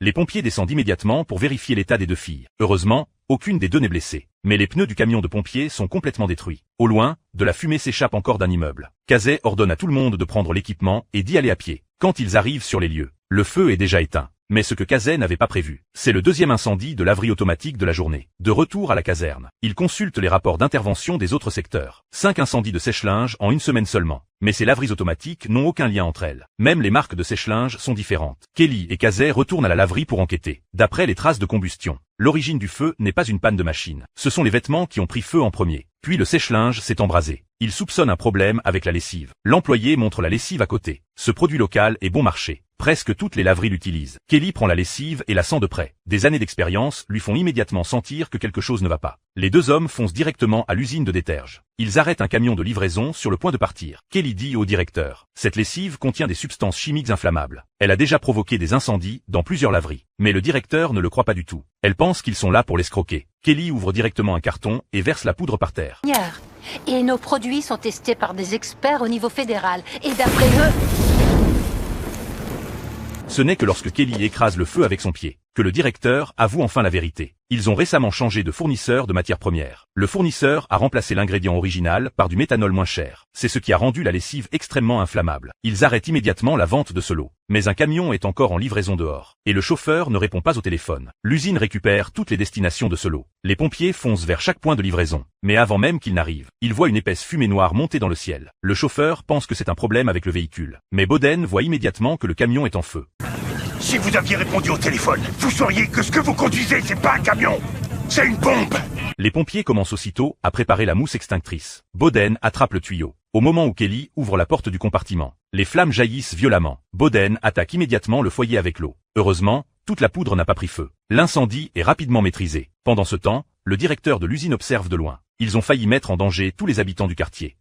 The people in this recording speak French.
Les pompiers descendent immédiatement pour vérifier l'état des deux filles. Heureusement, aucune des deux n'est blessée. Mais les pneus du camion de pompiers sont complètement détruits. Au loin, de la fumée s'échappe encore d'un immeuble. Kazay ordonne à tout le monde de prendre l'équipement et d'y aller à pied. Quand ils arrivent sur les lieux, le feu est déjà éteint. Mais ce que Kazay n'avait pas prévu, c'est le deuxième incendie de laverie automatique de la journée. De retour à la caserne, il consulte les rapports d'intervention des autres secteurs. 5 incendies de sèche-linge en une semaine seulement. Mais ces laveries automatiques n'ont aucun lien entre elles. Même les marques de sèche-linge sont différentes. Kelly et Kazay retournent à la laverie pour enquêter. D'après les traces de combustion, l'origine du feu n'est pas une panne de machine. Ce sont les vêtements qui ont pris feu en premier. Puis le sèche-linge s'est embrasé. Il soupçonne un problème avec la lessive. L'employé montre la lessive à côté. Ce produit local est bon marché. Presque toutes les laveries l'utilisent. Kelly prend la lessive et la sent de près. Des années d'expérience lui font immédiatement sentir que quelque chose ne va pas. Les deux hommes foncent directement à l'usine de déterge. Ils arrêtent un camion de livraison sur le point de partir. Kelly dit au directeur: cette lessive contient des substances chimiques inflammables. Elle a déjà provoqué des incendies dans plusieurs laveries. Mais le directeur ne le croit pas du tout. Elle pense qu'ils sont là pour l'escroquer. Kelly ouvre directement un carton et verse la poudre par terre. Et nos produits sont testés par des experts au niveau fédéral. Et d'après eux... Ce n'est que lorsque Kelly écrase le feu avec son pied que le directeur avoue enfin la vérité. Ils ont récemment changé de fournisseur de matières premières. Le fournisseur a remplacé l'ingrédient original par du méthanol moins cher. C'est ce qui a rendu la lessive extrêmement inflammable. Ils arrêtent immédiatement la vente de ce lot. Mais un camion est encore en livraison dehors. Et le chauffeur ne répond pas au téléphone. L'usine récupère toutes les destinations de ce lot. Les pompiers foncent vers chaque point de livraison. Mais avant même qu'ils n'arrivent, ils voient une épaisse fumée noire monter dans le ciel. Le chauffeur pense que c'est un problème avec le véhicule. Mais Boden voit immédiatement que le camion est en feu. Si vous aviez répondu au téléphone, vous sauriez que ce que vous conduisez, c'est pas un camion, c'est une bombe. Les pompiers commencent aussitôt à préparer la mousse extinctrice. Boden attrape le tuyau. Au moment où Kelly ouvre la porte du compartiment, les flammes jaillissent violemment. Boden attaque immédiatement le foyer avec l'eau. Heureusement, toute la poudre n'a pas pris feu. L'incendie est rapidement maîtrisé. Pendant ce temps, le directeur de l'usine observe de loin. Ils ont failli mettre en danger tous les habitants du quartier.